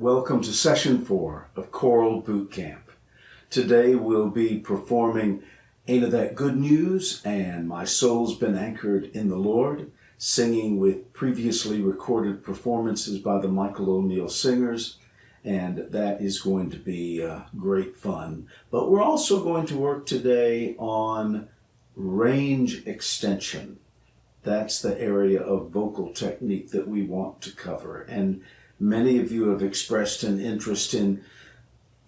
Welcome to Session 4 of Choral Boot Camp. Today we'll be performing Ain-a That Good News and My Soul's Been Anchored in the Lord, singing with previously recorded performances by the Michael O'Neill Singers, and that is going to be great fun. But we're also going to work today on range extension. That's the area of vocal technique that we want to cover. And many of you have expressed an interest in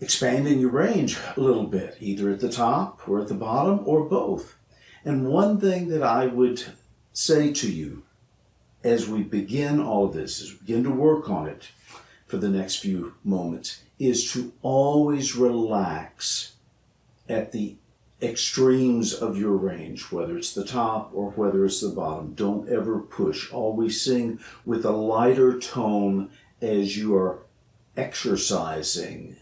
expanding your range a little bit, either at the top or at the bottom or both. And one thing that I would say to you as we begin all of this, as we begin to work on it for the next few moments, is to always relax at the extremes of your range, whether it's the top or whether it's the bottom. Don't ever push. Always sing with a lighter tone as you are exercising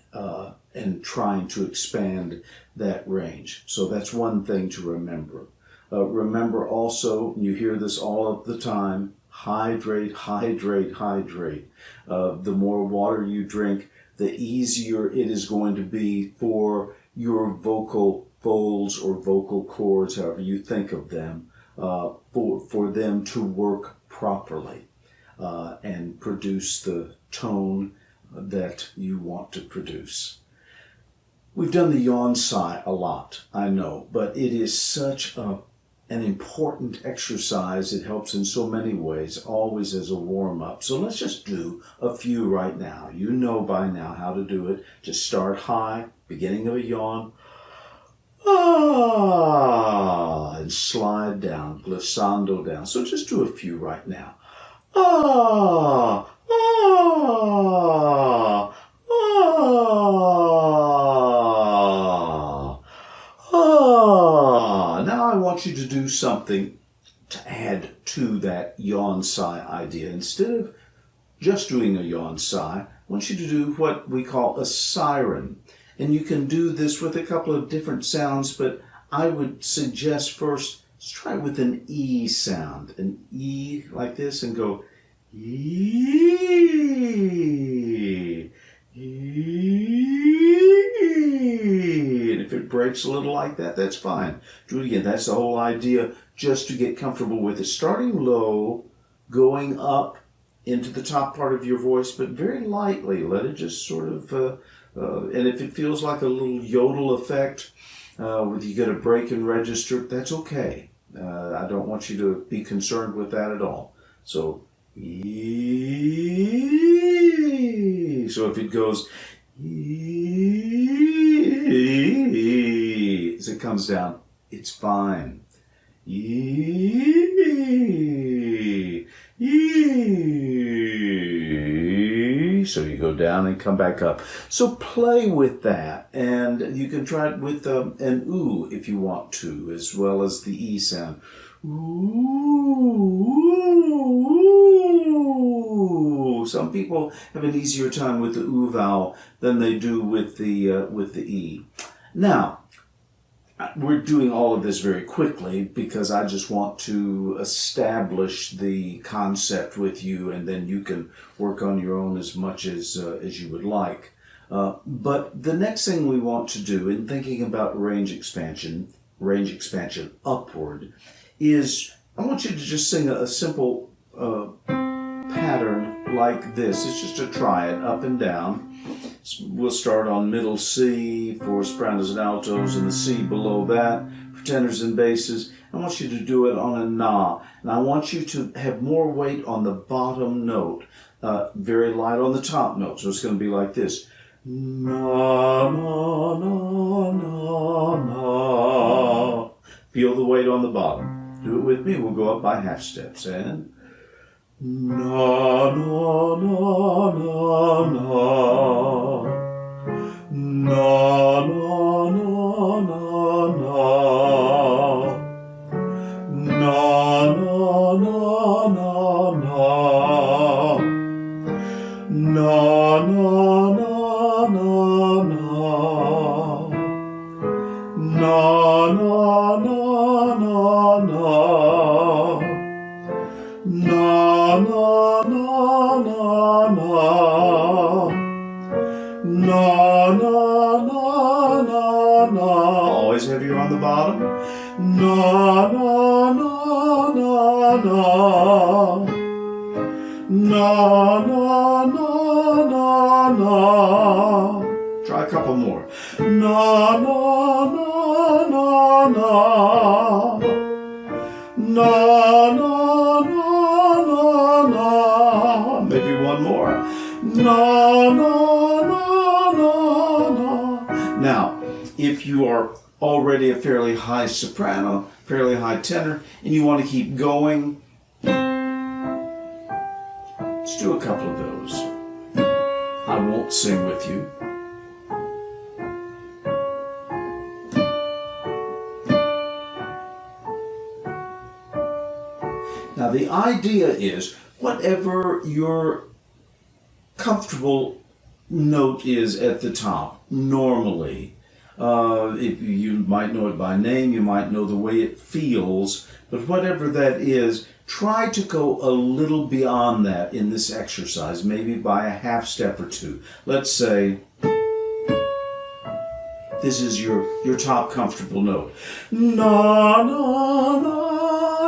and trying to expand that range. So that's one thing to remember. Remember also, you hear this all of the time, hydrate, hydrate, hydrate. The more water you drink, the easier it is going to be for your vocal folds or vocal cords, however you think of them, for them to work properly and produce the tone that you want to produce. We've done the yawn sigh a lot, I know, but it is such an important exercise. It helps in so many ways, always as a warm-up. So let's just do a few right now. You know by now how to do it. Just start high, beginning of a yawn. Ah, and slide down, glissando down. So just do a few right now. Ah, ah, ah, ah. Now I want you to do something to add to that yawn sigh idea. Instead of just doing a yawn sigh, I want you to do what we call a siren. And you can do this with a couple of different sounds, but I would suggest first, let's try it with an E sound. An E like this and go, E, E. And if it breaks a little like that, that's fine. Do it again. That's the whole idea, just to get comfortable with it. Starting low, going up into the top part of your voice, but very lightly. Let it just sort of... and if it feels like a little yodel effect, where you get a break in register, that's okay. I don't want you to be concerned with that at all. So, E. So if it goes E, as it comes down, it's fine. E, E. So you go down and come back up. So play with that, and you can try it with an oo if you want to, as well as the E sound. Ooh. Some people have an easier time with the oo vowel than they do with the E. Now, we're doing all of this very quickly because I just want to establish the concept with you, and then you can work on your own as much as you would like. But the next thing we want to do in thinking about range expansion upward, is I want you to just sing a simple pattern like this. It's just a triad, up and down. We'll start on middle C for sopranos and altos, and the C below that for tenors and basses. I want you to do it on a na, and I want you to have more weight on the bottom note, very light on the top note. So it's going to be like this. Na, na, na, na, na. Feel the weight on the bottom. Do it with me. We'll go up by half steps. And na, na, na, na, na. Na, na, na, na, na. Na, na, na, na, na. Na, na, na, na, na. Na, na, na, na, na. Na, na, na, na, na. Na, na, na, na, na. Always heavier on the bottom. Na, na, na, na, na. Na, na, na, na, na. Try a couple more. Na, na, na, na, na. Na, na, na, na, na. Maybe one more. Na, na, na, na, na. Now, if you are already a fairly high soprano, fairly high tenor, and you want to keep going, let's do a couple of those. I won't sing with you. Now the idea is, whatever your comfortable note is at the top, normally, if you might know it by name, you might know the way it feels, but whatever that is, try to go a little beyond that in this exercise, maybe by a half step or two. Let's say this is your top comfortable note. Na, na, na.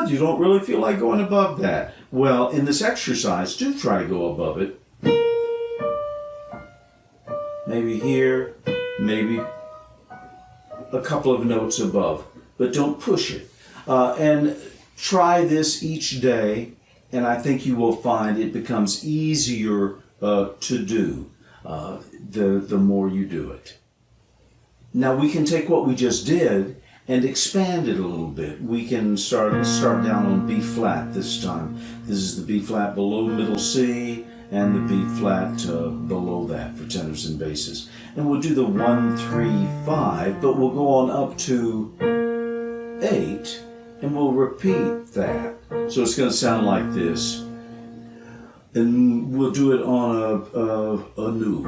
You don't really feel like going above that. Well, in this exercise, do try to go above it. Maybe here, maybe a couple of notes above, but don't push it. And try this each day, and I think you will find it becomes easier to do the more you do it. Now we can take what we just did and expand it a little bit. We can start down on B flat this time. This is the B flat below middle C, and the B flat below that for tenors and basses. And we'll do the 1, 3, 5, but we'll go on up to 8, and we'll repeat that. So it's going to sound like this. And we'll do it on a nu.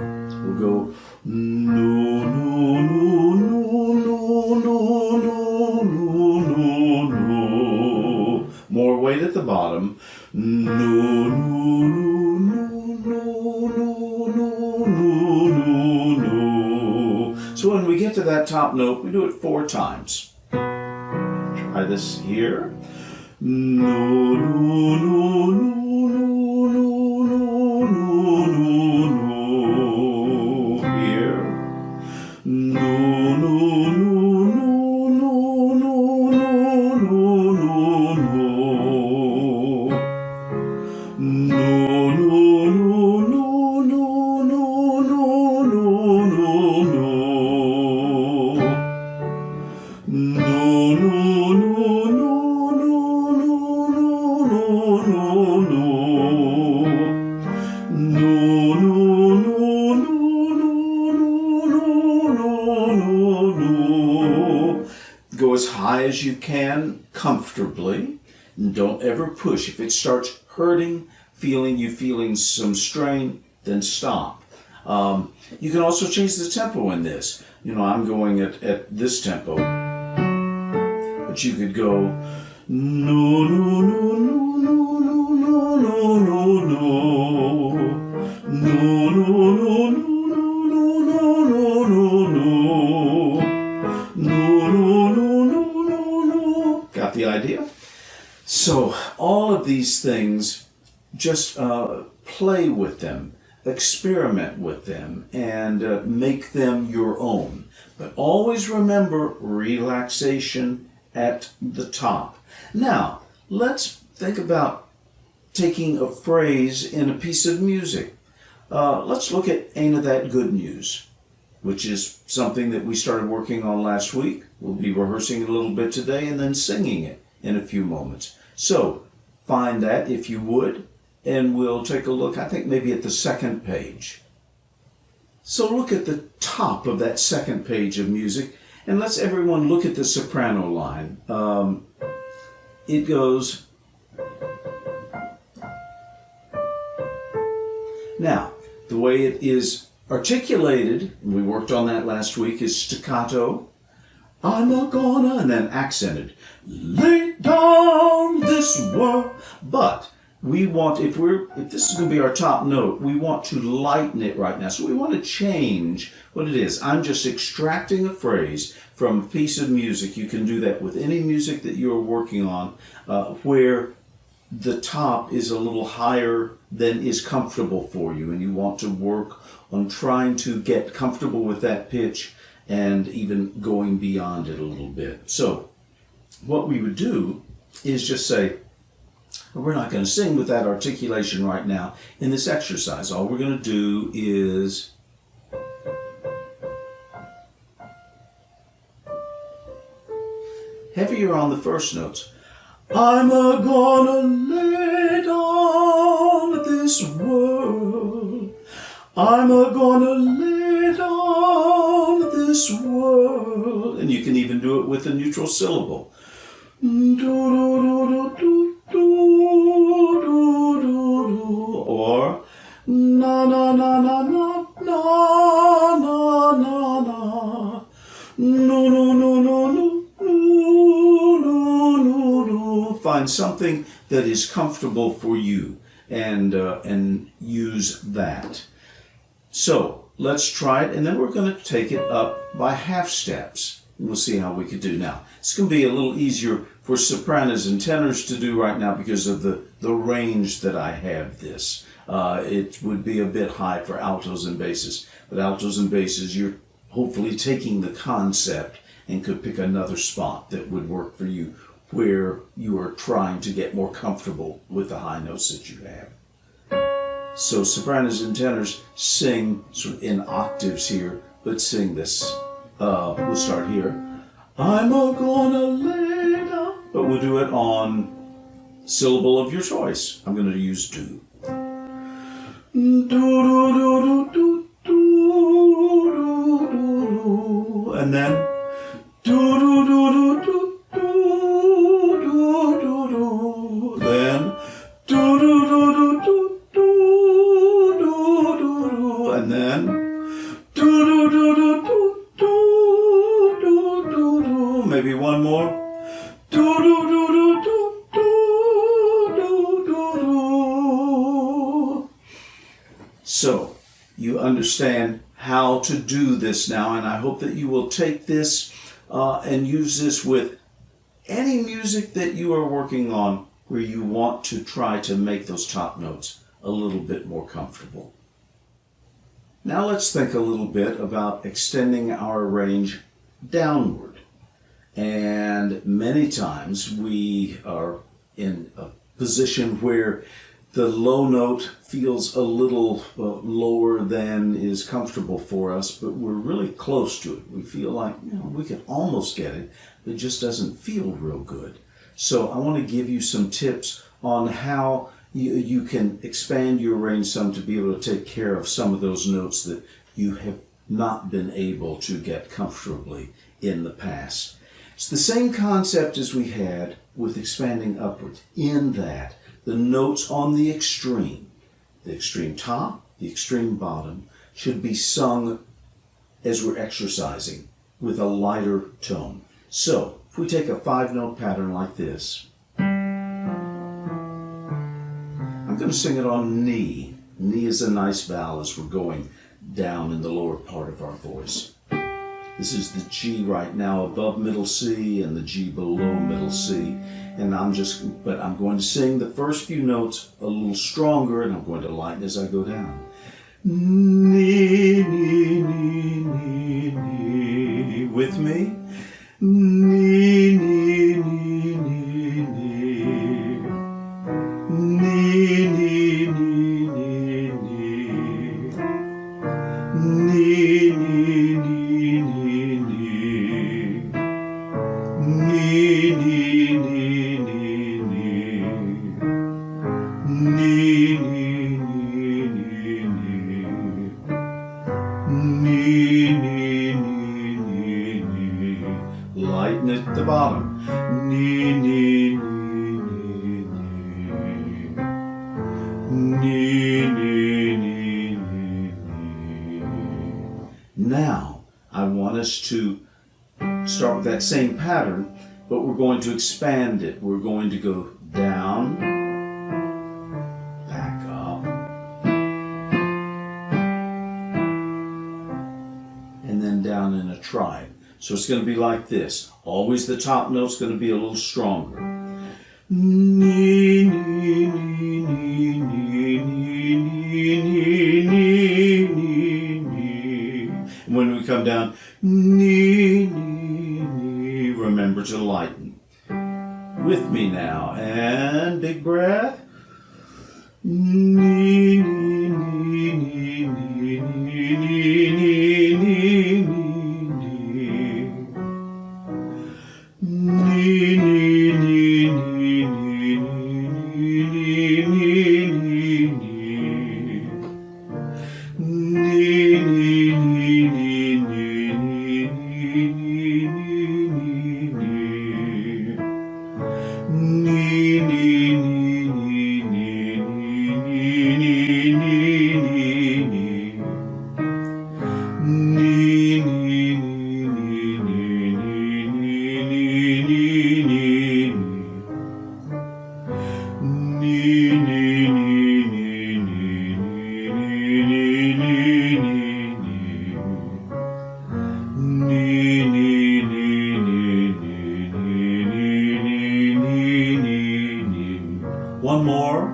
We'll go nu, nu, nu, nu, nu, nu, nu, nu, nu. More weight at the bottom. Nu, nu, nu, nu, nu, nu, nu, nu, nu. So when we get to that top note, we do it 4 times. Try this here. Nu, nu, nu, nu. Go as high as you can comfortably, and don't ever push. If it starts hurting, you feeling some strain, then stop. You can also change the tempo in this. You know, I'm going at this tempo, but you could go no, no, no, no, no, no, no, no, no, no, no, no, no. The idea? So all of these things, just play with them, experiment with them, and make them your own. But always remember relaxation at the top. Now, let's think about taking a phrase in a piece of music. Let's look at Ain-a That Good News, which is something that we started working on last week. We'll be rehearsing it a little bit today and then singing it in a few moments. So find that if you would, and we'll take a look, I think maybe at the second page. So look at the top of that second page of music, and let's everyone look at the soprano line. It goes. Now, the way it is articulated, and we worked on that last week, is staccato. I'm a gonna, and then accented. Lay down this world. But we want, if this is going to be our top note, we want to lighten it right now. So we want to change what it is. I'm just extracting a phrase from a piece of music. You can do that with any music that you're working on, where the top is a little higher than is comfortable for you, and you want to work on trying to get comfortable with that pitch and even going beyond it a little bit. So what we would do is just say, we're not going to sing with that articulation right now in this exercise. All we're going to do is heavier on the first notes. I'm a-gonna lay down this world. I'm a-gonna lay down this world. And you can even do it with a neutral syllable. Or na na na na na na na na na no no no no no no no no. Find something that is comfortable for you and use that. So let's try it, and then we're going to take it up by half steps. And we'll see how we could do now. It's going to be a little easier for sopranos and tenors to do right now because of the range that I have this. It would be a bit high for altos and basses. But altos and basses, you're hopefully taking the concept and could pick another spot that would work for you where you are trying to get more comfortable with the high notes that you have. So sopranos and tenors sing sort of in octaves here, but sing this. We'll start here. I'm a-gonna lay down. But we'll do it on syllable of your choice. I'm going to use do. Do, do, do, do, do, do, do. And then do, do, do, do, do, do, do, do, do. Then do, do, do, do, do, do, do, do, do. And then do, do, do, do, do, do, do, do, do. Maybe one more. Do, do, do, do, do, do, do, do, do. So, you understand how to do this now, and I hope that you will take this and use this with any music that you are working on where you want to try to make those top notes a little bit more comfortable. Now let's think a little bit about extending our range downward. And many times we are in a position where the low note feels a little lower than is comfortable for us, but we're really close to it. We feel like, we can almost get it, but it just doesn't feel real good. So I want to give you some tips on how you can expand your range some to be able to take care of some of those notes that you have not been able to get comfortably in the past. It's the same concept as we had with expanding upwards, in that the notes on the extreme top, the extreme bottom, should be sung as we're exercising with a lighter tone. So, if we take a 5-note pattern like this, I'm going to sing it on knee. Knee is a nice vowel as we're going down in the lower part of our voice. This is the G right now above middle C and the G below middle C. And I'm going to sing the first few notes a little stronger, and I'm going to lighten as I go down. Ni, ni, ni, ni, ni. With me? Ni, ni, ni, ni, ni. Ni, ni, ni, ni, ni. Ni, ni, ni, ni, ni. Ni, ni, ni, ni, ni. Ni, ni, ni, ni, ni. Ni, ni, ni, ni, ni. Lighten it at the bottom. Ni, ni, ni, ni, ni. Ni, ni, ni, ni, ni. Now, I want us to start with that same pattern, but we're going to expand it. We're going to go down, then down in a triad. So it's going to be like this. Always the top note's going to be a little stronger. Ni, ni, ni, ni, ni, ni, ni, ni, ni, ni. And when we come down, ni, ni, ni, remember to lighten. With me now, and big breath. Ni, ni, ni, ni, ni, ni, ni, ni, ni. One more.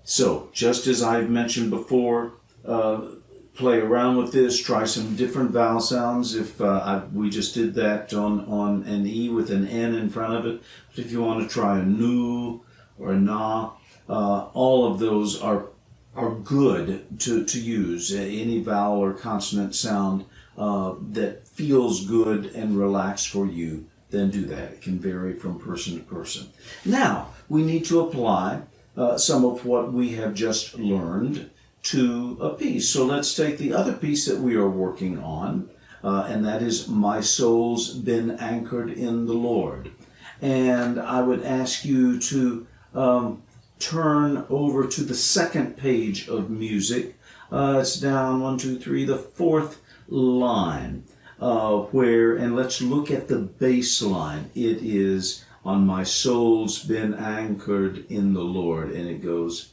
So, just as I've mentioned before, play around with this, try some different vowel sounds. If we just did that on an E with an N in front of it. But if you want to try a nu or a na, all of those are good to use. Any vowel or consonant sound that feels good and relaxed for you, then do that. It can vary from person to person. Now, we need to apply some of what we have just learned to a piece. So let's take the other piece that we are working on, and that is My Soul's Been Anchored in the Lord. And I would ask you to turn over to the second page of music. It's down 1, 2, 3, the fourth line, and let's look at the bass line. It is on My Soul's Been Anchored in the Lord, and it goes,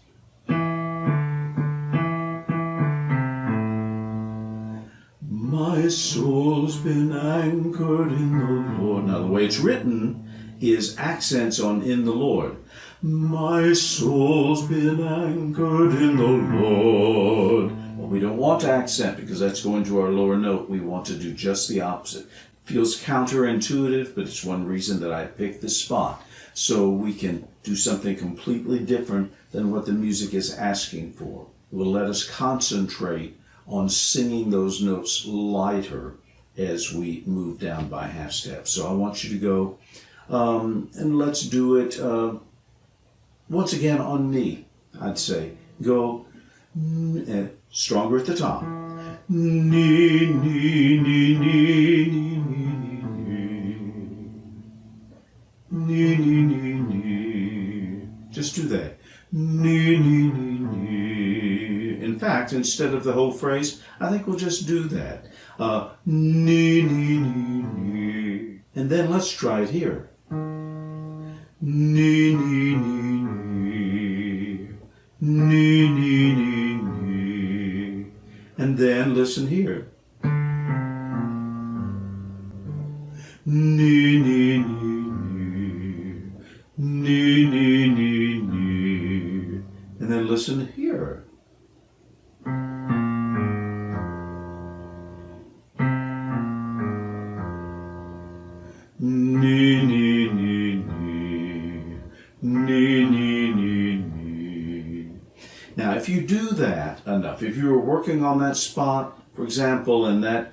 my soul's been anchored in the Lord. Now the way it's written is accents on in the Lord. My soul's been anchored in the Lord. Well, we don't want to accent because that's going to our lower note. We want to do just the opposite. Feels counterintuitive, but it's one reason that I picked this spot. So we can do something completely different than what the music is asking for. It will let us concentrate on singing those notes lighter as we move down by half steps. So I want you to go, and let's do it once again on me, I'd say. Go stronger at the top. Ni, ni, ni, ni, ni, ni, ni, ni, ni. Just do that. Ni, ni, ni, ni. In fact, instead of the whole phrase, I think we'll just do that. Ni, ni, ni, ni. And then let's try it here. Ni, ni, ni, ni. Ni, ni, ni, ni. And then listen here. Ni, ni, ni, ni. Ni, ni, ni, ni. And then listen here. Ni, ni, ni, ni. Ni, ni, ni, ni. Now, if you do that enough, if you were working on that spot, for example, and that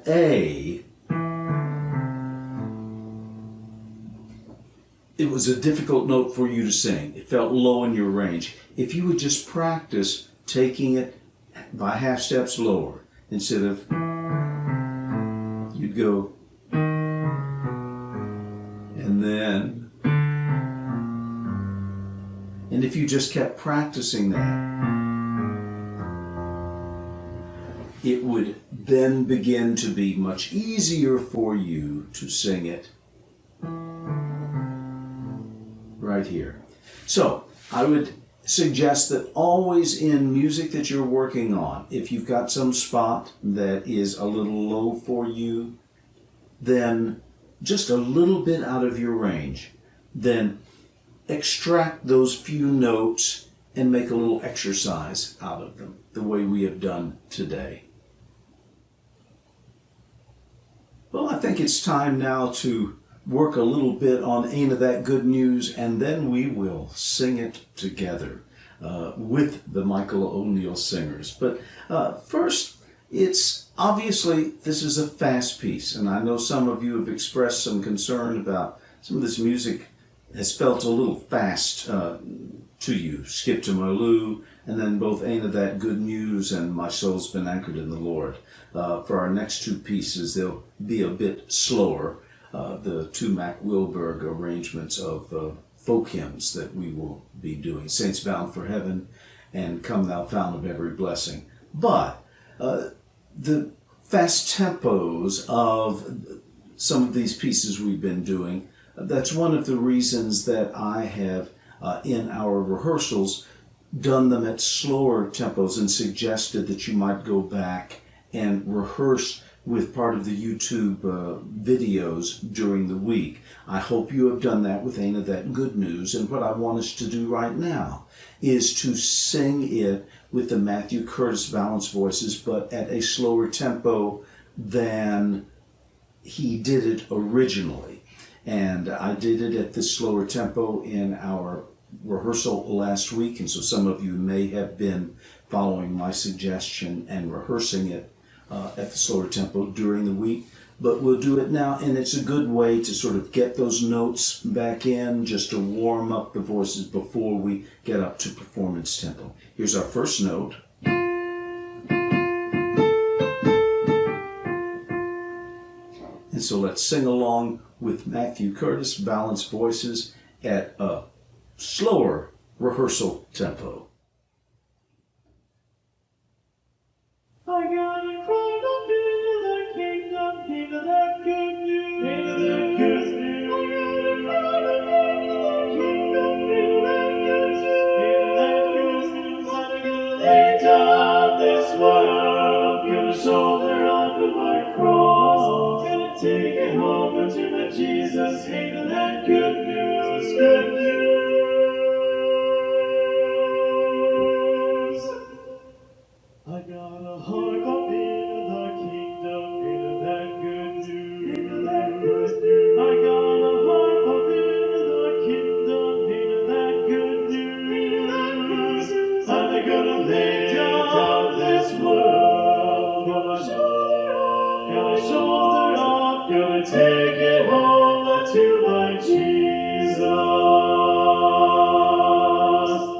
A, it was a difficult note for you to sing. It felt low in your range. If you would just practice taking it by half steps lower, instead of, you'd go, and then, and if you just kept practicing that, it would then begin to be much easier for you to sing it right here. So I would suggest that always in music that you're working on, if you've got some spot that is a little low for you, then just a little bit out of your range, then extract those few notes and make a little exercise out of them, the way we have done today. Well, I think it's time now to work a little bit on Ain't-a That Good News, and then we will sing it together with the Michael O'Neill Singers. But first, it's obviously, this is a fast piece, and I know some of you have expressed some concern about some of this music has felt a little fast to you. Skip to My Lou, and then both Ain't-a That Good News and My Soul's Been Anchored in the Lord. For our next two pieces, they'll be a bit slower. The two Mac Wilberg arrangements of folk hymns that we will be doing, Saints Bound for Heaven and Come Thou Fount of Every Blessing. But the fast tempos of some of these pieces we've been doing, that's one of the reasons that I have, in our rehearsals, done them at slower tempos and suggested that you might go back and rehearse with part of the YouTube videos during the week. I hope you have done that with Ain't-a That Good News, and what I want us to do right now is to sing it with the Matthew Curtis balanced voices, but at a slower tempo than he did it originally. And I did it at this slower tempo in our rehearsal last week, and so some of you may have been following my suggestion and rehearsing it at the slower tempo during the week. But we'll do it now, and it's a good way to sort of get those notes back in, just to warm up the voices before we get up to performance tempo. Here's our first note. And so let's sing along with Matthew Curtis balanced voices at a slower rehearsal tempo. I got a crowd up into the kingdom, into that good news, into that good news. I got a crowd up into the kingdom, into that good news, into that good news. I'm gonna lay down this world, gonna shoulder onto my cross, gonna take it home to my Jesus, into that good news, good news. I got a heart up into the kingdom, into that good news, into that good news. I got a heart up into the kingdom, into that good news, into that good news. I'm gonna lay down this world, gonna shoulder up, gonna take it home to my Jesus.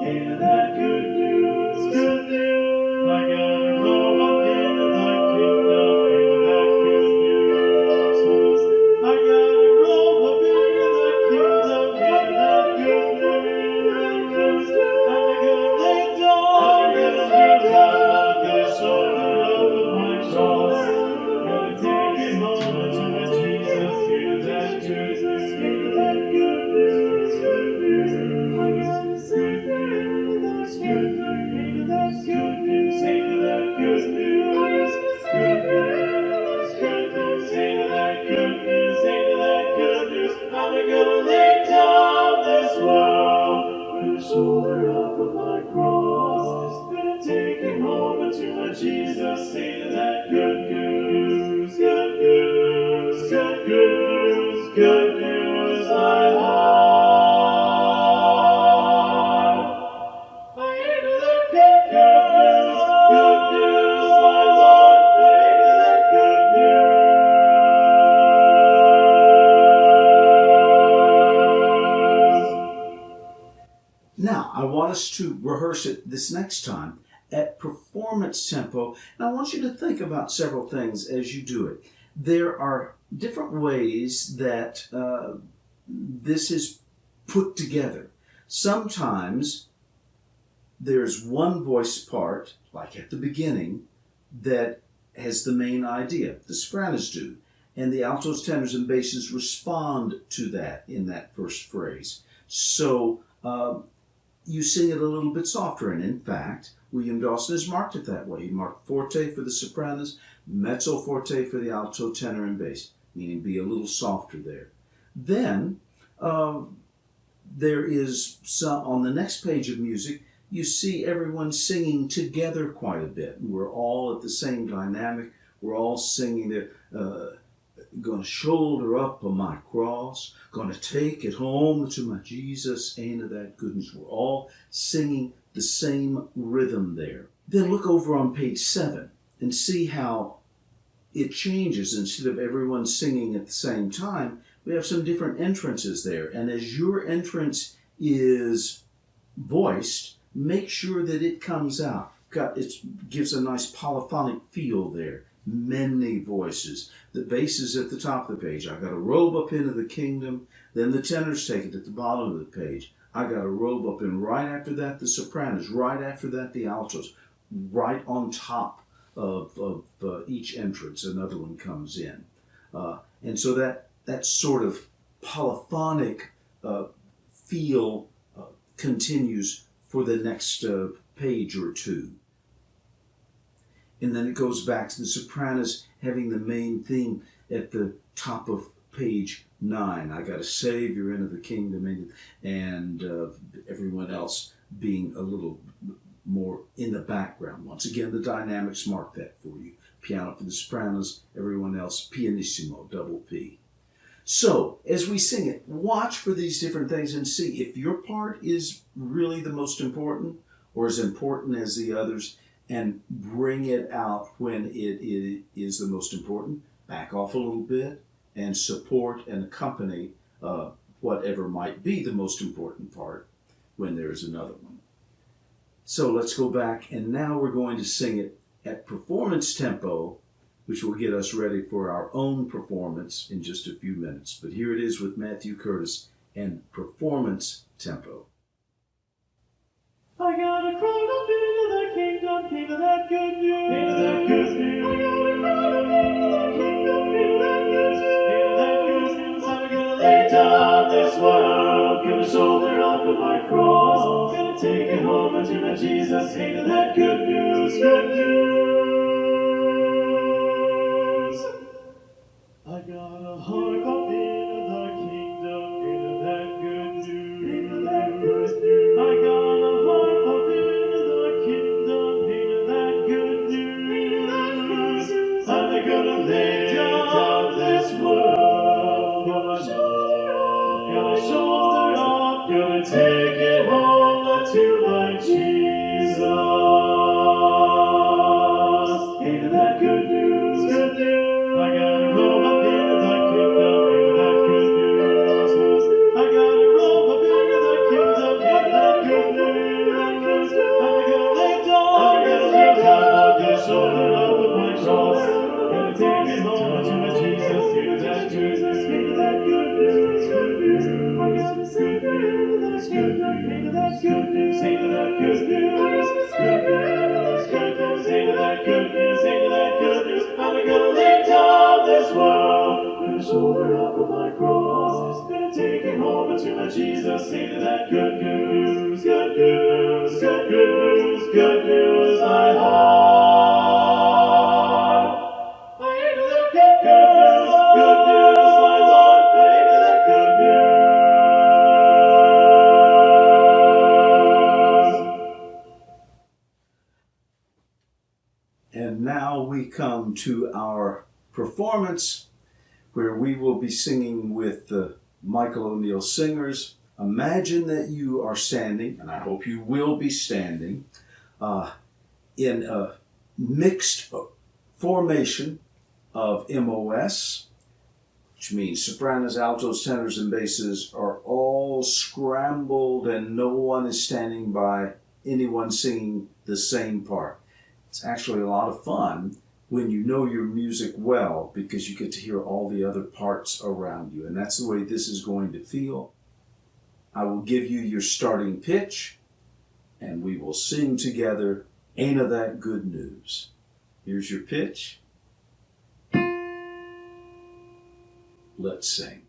Into that good news, good news. I gotta go up into the kingdom, into that good news. I gotta roll up into the kingdom, into that good news. I'm gonna lay down, gonna shoulder up my cross, gonna take it home to my Jesus, into that good news, into that good news, good news. I gotta sit there into that good news, into that good news, into that good news, good news, good news, into that good news, into that good news. I'm gonna lay down this world, gonna shoulder up with my cross, gonna take it home to my Jesus, into that good news, good news, good news, good news I have. I ain't that good news, good news I love. I ain't that good news. Now, I want us to rehearse it this next time at performance tempo, and I want you to think about several things as you do it. There are different ways that this is put together. Sometimes there's one voice part, like at the beginning, that has the main idea. The sopranos do. And the altos, tenors, and basses respond to that in that first phrase. So you sing it a little bit softer. And in fact, William Dawson has marked it that way. He marked forte for the sopranos, mezzo forte for the alto, tenor, and bass, meaning be a little softer there. Then there is some, on the next page of music, you see everyone singing together quite a bit. We're all at the same dynamic. We're all singing there. Gonna shoulder up on my cross, gonna take it home to my Jesus, Ain't-a That Good. We're all singing the same rhythm there. Then look over on page 7 and see how it changes. Instead of everyone singing at the same time, we have some different entrances there. And as your entrance is voiced, make sure that it comes out. It gives a nice polyphonic feel there. Many voices. The bass is at the top of the page. I got a robe up into the kingdom. Then the tenors take it at the bottom of the page. I got a robe up in. Right after that, the sopranos. Right after that, the altos. Right on top of each entrance, another one comes in. And so that sort of polyphonic feel continues for the next page or two. And then it goes back to the sopranos having the main theme at the top of page 9. I got a Savior into the kingdom, and everyone else being a little more in the background. Once again, the dynamics mark that for you. Piano for the sopranos, everyone else pianissimo, double P. So, as we sing it, watch for these different things and see if your part is really the most important or as important as the others, and bring it out when it is the most important. Back off a little bit and support and accompany whatever might be the most important part when there's another one. So let's go back, and now we're going to sing it at performance tempo, which will get us ready for our own performance in just a few minutes. But here it is with Matthew Curtis and performance tempo. I got a crowd up into the kingdom, King of that good news. King of that good news. I got a crowd up into the kingdom, King of that good news. King of that good news. I'm gonna lay down this world, gonna shoulder up with my cross, gonna take it home unto my Jesus. King of that good news, good news. I got a harp up into the kingdom, King of that good news. King of that good news. I got a harp up into the kingdom, King of that good news. King of that good news. I'm gonna lay down this world, gonna shoulder up, gonna take it home unto my Jesus. King of that good news, good news. I got a robe up into the kingdom, King of that good news. I got a robe up into the kingdom, King of that good news. I'm gonna lay down on this shoulder up with my cross, gonna take it home to my Jesus. King of that Jesus, King of that good news, good news. I got a Savior into that kingdom, King of that good news, King of that good news, good news, good news, King of that good news, King of that good news. I'm gonna lay down this world, gonna shoulder up with my cross, gonna take it home to my Jesus. King of that good news, good news, good news, good news. My heart, I ain't that good news, good news. My Lord, I ain't that good news. And now we come to our performance, where we will be singing with the Michael O'Neill Singers. Imagine that you are standing, and I hope you will be standing, in a mixed formation of MOS, which means sopranos, altos, tenors, and basses are all scrambled and no one is standing by anyone singing the same part. It's actually a lot of fun when you know your music well, because you get to hear all the other parts around you. And that's the way this is going to feel. I will give you your starting pitch, and we will sing together Ain't-a That Good News. Here's your pitch. Let's sing.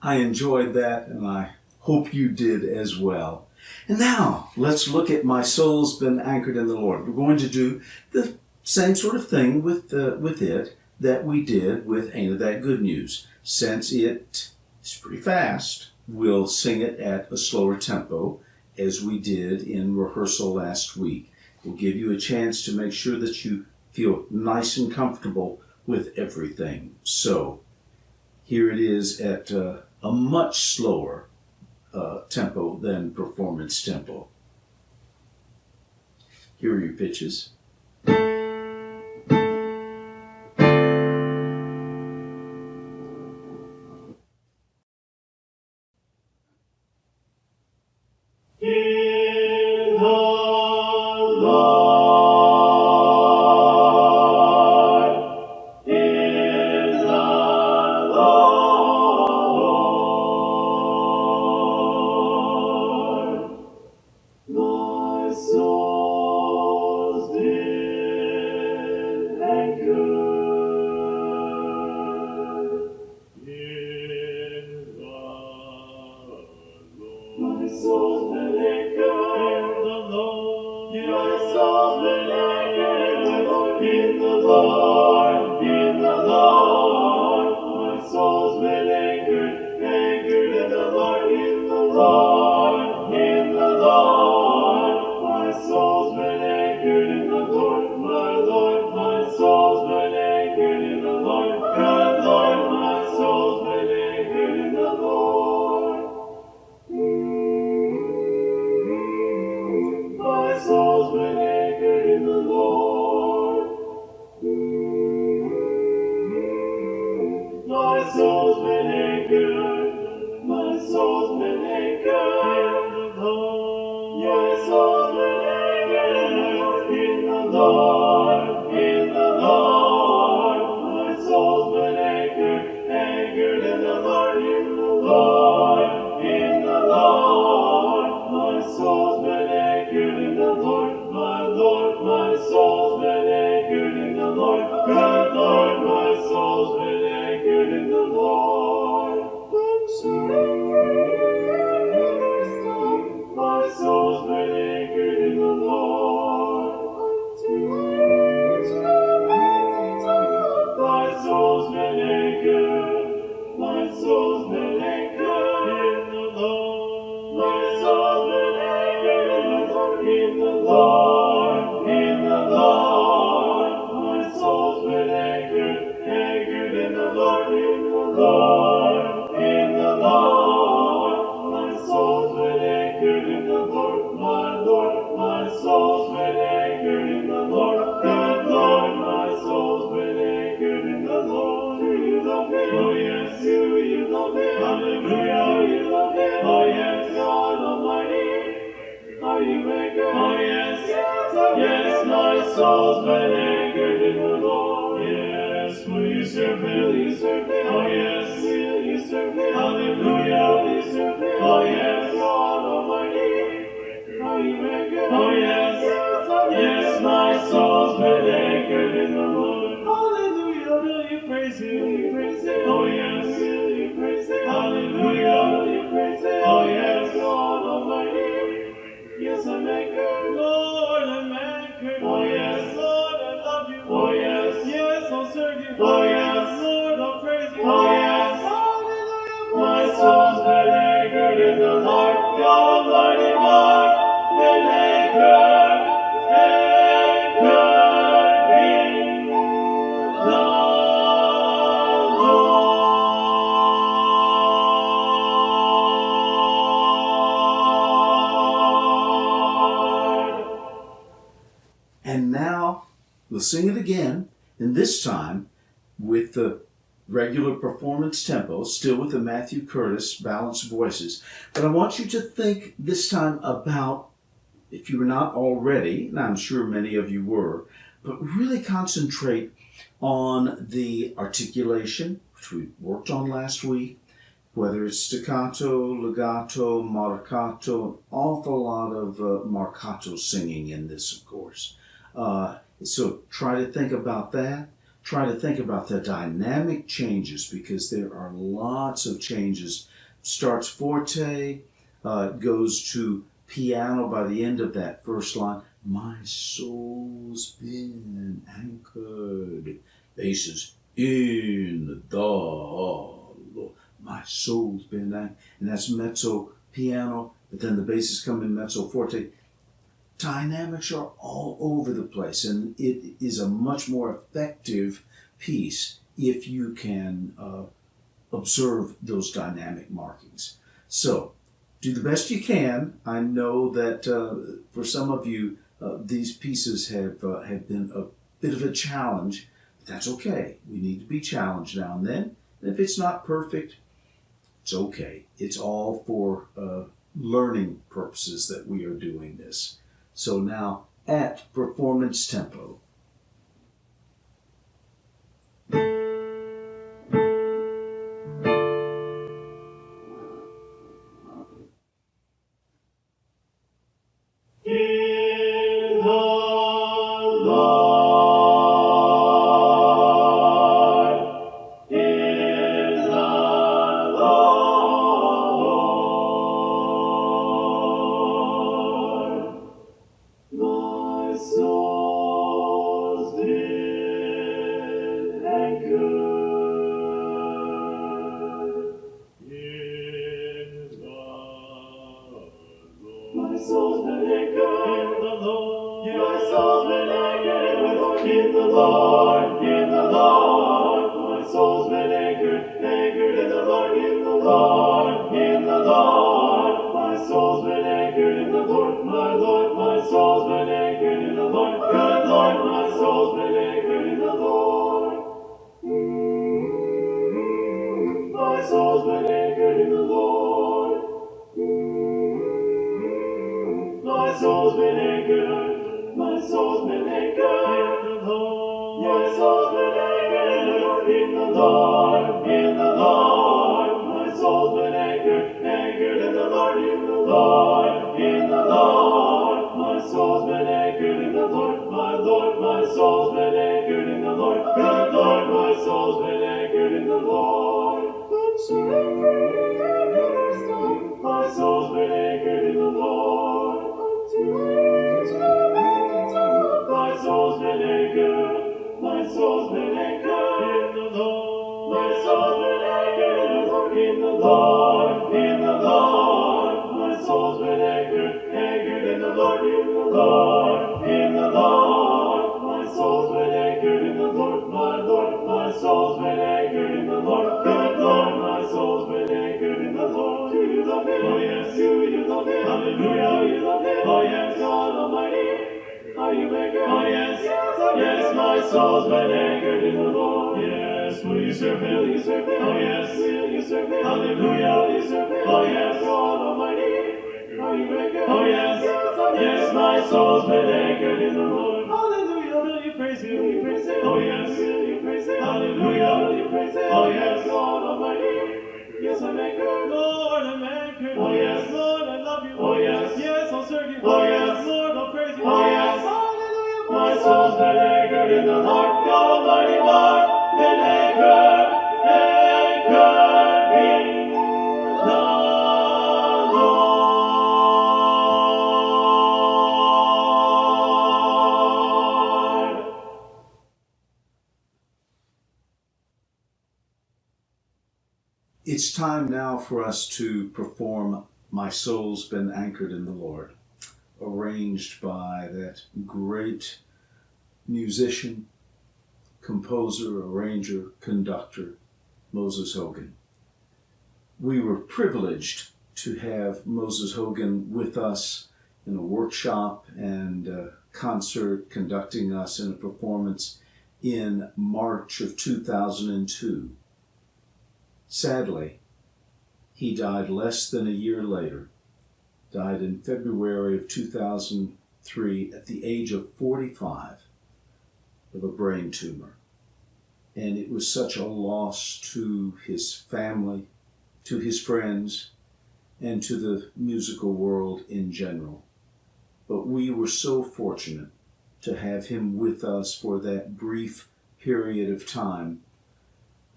I enjoyed that, and I hope you did as well. And now, let's look at My Soul's Been Anchored in the Lord. We're going to do the same sort of thing with it that we did with Ain't-a That Good News. Since it is pretty fast, we'll sing it at a slower tempo as we did in rehearsal last week. We'll give you a chance to make sure that you feel nice and comfortable with everything. So, here it is at a much slower tempo than performance tempo. Here are your pitches. In the Lord, in the Lord, my soul's been anchored in the Lord. My soul's been anchored in the Lord. My soul's been anchored in the Lord. In the Lord. My soul's been anchored in the Lord. In the Lord. In the Lord. My soul's been anchored in the Lord. My Lord. My soul's been anchored in the Lord. Good Lord. My soul's been anchored in the Lord. My soul's been anchored in the Lord. My soul's been anchored. My soul's been anchored in the Lord. My soul's been anchored in the Lord. In the Lord. My soul's been anchored in the Lord. In the Lord. In the Lord. My soul's been anchored in the Lord. My Lord. My soul's been anchored in the Lord. Good Lord. My soul's been anchored in the Lord. My soul's been anchored in the Lord. My soul's been anchored. My soul's been anchored in the Lord. My soul's been anchored in the Lord. In the Lord. My soul's been anchored in the Lord. In the Lord. In the Lord. My soul's been anchored in the Lord. My Lord. My soul's been anchored in the Lord. Good Lord. My soul's been anchored in the Lord. Do you love Him? Oh yes. Do you love Him? Hallelujah. Do you love Him? Oh yes. God Almighty. Are you anchored? Oh yes. Yes, my soul's been anchored in the Lord. Yes. Will you serve Him? Will you serve Him? Oh yes. Will you serve Him? Hallelujah. Will you serve Him? Oh yes. God Almighty. Are you anchored? Oh yes. Yes, my soul's been anchored in the Lord. Hallelujah. Will you praise Him? Will you praise Him? Oh yes. Will you praise Him? Hallelujah. Will you praise Him? Oh yes. God Almighty. Yes, I'm anchored. Lord, I'm anchored. Oh yes. Lord, I love you. Oh yes. Yes, I'll serve you. Oh yes. Lord, I'll praise you. Oh yes. Hallelujah. My soul's been anchored in the Lord. The Almighty God. Been anchored. Anchored in the Lord. And now we'll sing it again, and this time with the regular performance tempo, still with the Matthew Curtis balanced voices. But I want you to think this time about, if you were not already, and I'm sure many of you were, but really concentrate on the articulation, which we worked on last week, whether it's staccato, legato, marcato, an awful lot of marcato singing in this, of course. So try to think about that. Try to think about the dynamic changes, because there are lots of changes starts forte, goes to piano by the end of that first line. My soul's been anchored. Bass is in the Lord. My soul's been anchored. And that's mezzo piano, but then the basses come in mezzo forte. Dynamics are all over the place, and it is a much more effective piece if you can observe those dynamic markings. So, do the best you can. I know that for some of you, these pieces have been a bit of a challenge. But that's okay. We need to be challenged now and then. And if it's not perfect, it's okay. It's all for learning purposes that we are doing this. So now, at performance tempo. In the Lord, in the Lord, my soul's been anchored. In the Lord, my soul's been anchored. In the Lord, my soul's been anchored. In the Lord, in the Lord, my soul's been anchored. Anchored in the Lord, in the Lord, in the Lord, my soul's been anchored in the Lord, my soul's been anchored in the Lord. Good Lord, my soul's been anchored in the Lord. My soul's been anchored in the Lord. My soul's been anchored. My soul's been anchored in the Lord. My soul's been anchored in the Lord. In the Lord, my soul's been anchored. Anchored in the Lord. In the Lord. In the Lord, my soul's been anchored in the Lord. My soul's been anchored in the Lord. Good Lord, my soul's been anchored in the Lord. My soul's been anchored in the Lord. My soul's been anchored. My soul's been anchored in the Lord. My soul's been anchored in the Lord. In the Lord, my soul's been anchored. Anchored in the Lord. In the Lord. In the Lord, my soul's been anchored in the Lord. My soul's been anchored in the Lord. Good Lord, my soul's been anchored in the Lord. Do you love Him? Oh yes. Do you love Him? Hallelujah. Do you love Him? Oh yes. God Almighty. Are you anchored? Oh yes. Yes, my soul's been anchored in the Lord. Yes. Will you serve Him? Will you serve Him? Oh yes. Will you serve Him? Hallelujah. Will you serve Him? Oh yes. God Almighty. Are you anchored? Oh yes. Yes, my soul's been anchored in the Lord. Hallelujah. Will you praise Him? Will you praise Him? Oh yes. Will you praise Him? Hallelujah. Will you praise Him? Oh yes. God Almighty. Yes, I'm anchored. Lord, I'm anchored. Oh yes. Lord, I love you. Oh yes. Yes, I'll serve you. Oh yes. Lord, I'll praise you. Oh yes. Hallelujah. My soul's been anchored in the Lord. God Almighty, Lord, been anchored, anchored in the Lord. It's time now for us to perform My Soul's Been Anchored in the Lord, arranged by that great musician, composer, arranger, conductor, Moses Hogan. We were privileged to have Moses Hogan with us in a workshop and a concert, conducting us in a performance in March of 2002. Sadly, he died less than a year later, died in February of 2003 at the age of 45 of a brain tumor. And it was such a loss to his family, to his friends, and to the musical world in general. But we were so fortunate to have him with us for that brief period of time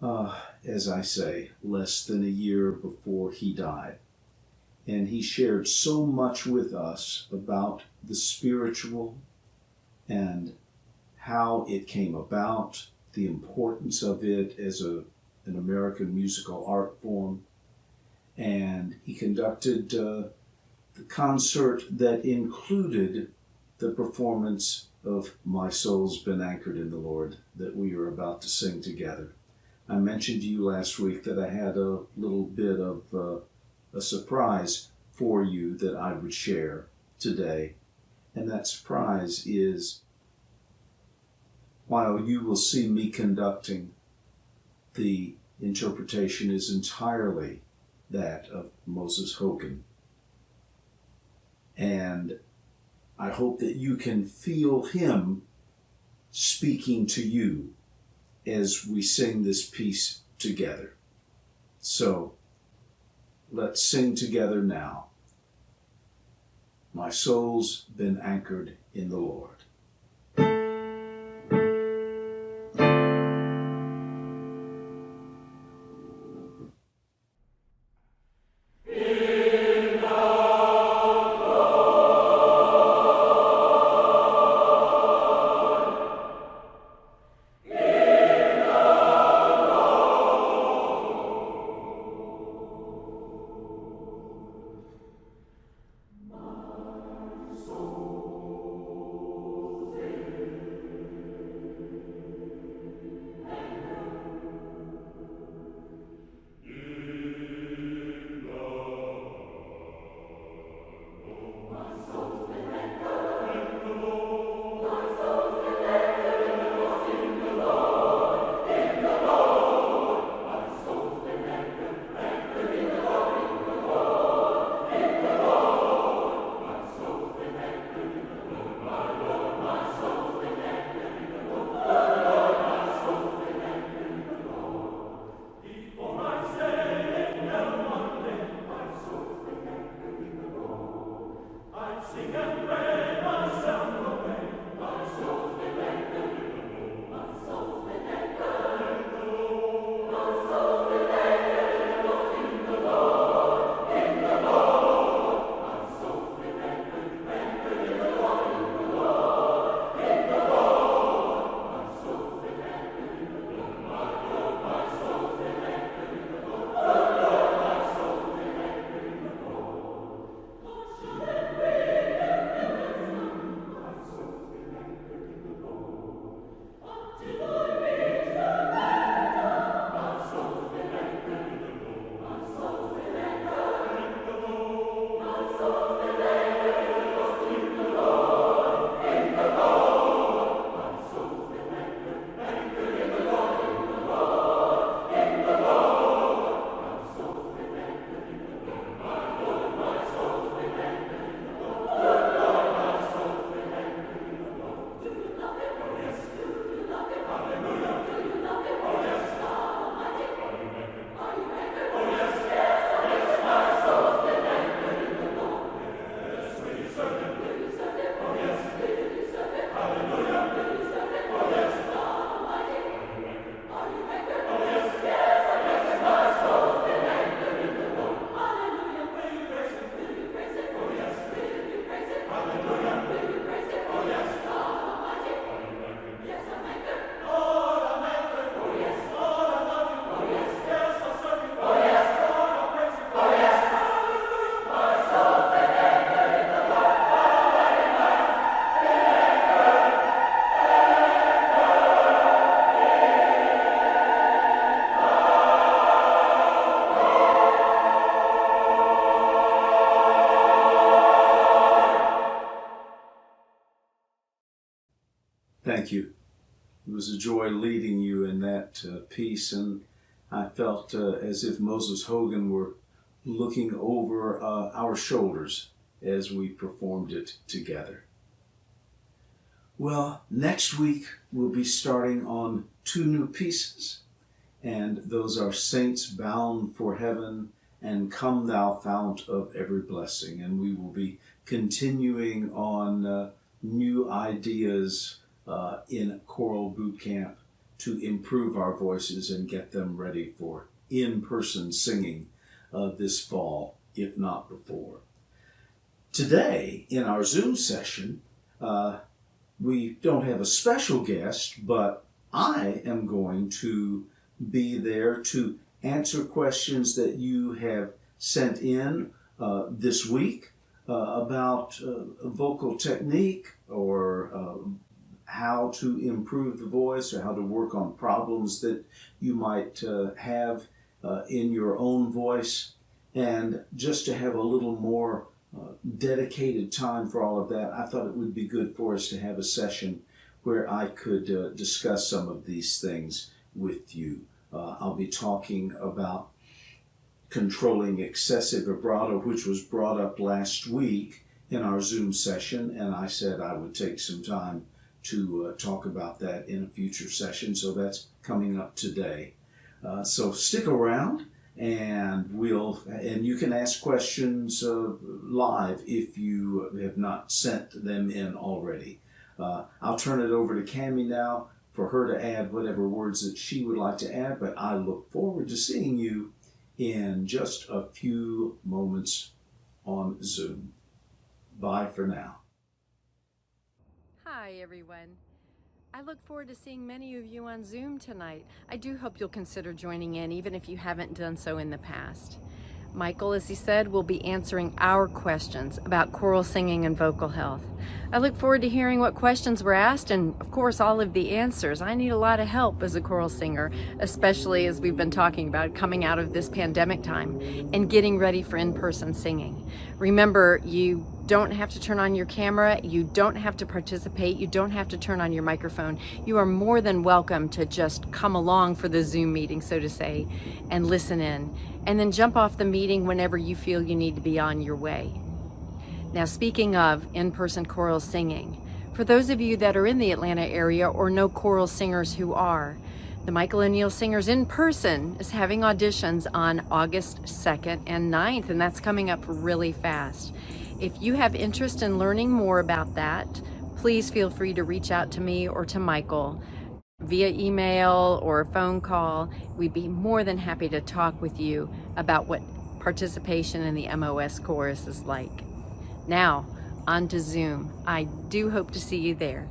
as I say, less than a year before he died. And he shared so much with us about the spiritual and how it came about, the importance of it as an American musical art form. And he conducted the concert that included the performance of My Soul's Been Anchored in the Lord that we are about to sing together. I mentioned to you last week that I had a little bit of a surprise for you that I would share today. And that surprise is, while you will see me conducting, the interpretation is entirely that of Moses Hogan. And I hope that you can feel him speaking to you as we sing this piece together. So, let's sing together now. My soul's been anchored in the Lord. Thank you. It was a joy leading you in that piece, and I felt as if Moses Hogan were looking over our shoulders as we performed it together. Well, next week we'll be starting on 2 new pieces, and those are Saints Bound for Heaven and Come Thou Fount of Every Blessing, and we will be continuing on new ideas in choral boot camp to improve our voices and get them ready for in-person singing this fall, if not before. Today, in our Zoom session, we don't have a special guest, but I am going to be there to answer questions that you have sent in this week about vocal technique or how to improve the voice or how to work on problems that you might have in your own voice. And just to have a little more dedicated time for all of that, I thought it would be good for us to have a session where I could discuss some of these things with you. I'll be talking about controlling excessive vibrato, which was brought up last week in our Zoom session, and I said I would take some time to talk about that in a future session, so that's coming up today. So stick around, and you can ask questions live if you have not sent them in already. I'll turn it over to Cammie now for her to add whatever words that she would like to add, but I look forward to seeing you in just a few moments on Zoom. Bye for now. Hi everyone. I look forward to seeing many of you on Zoom tonight. I do hope you'll consider joining in, even if you haven't done so in the past. Michael, as he said, will be answering our questions about choral singing and vocal health. I look forward to hearing what questions were asked and, of course, all of the answers. I need a lot of help as a choral singer, especially as we've been talking about coming out of this pandemic time and getting ready for in-person singing. Remember, you don't have to turn on your camera, you don't have to participate, you don't have to turn on your microphone. You are more than welcome to just come along for the Zoom meeting, so to say, and listen in, and then jump off the meeting whenever you feel you need to be on your way. Now, speaking of in-person choral singing, for those of you that are in the Atlanta area or know choral singers who are, the Michael O'Neill Singers in Person is having auditions on August 2nd and 9th, and that's coming up really fast. If you have interest in learning more about that, please feel free to reach out to me or to Michael via email or a phone call. We'd be more than happy to talk with you about what participation in the MOS chorus is like. Now, on to Zoom. I do hope to see you there.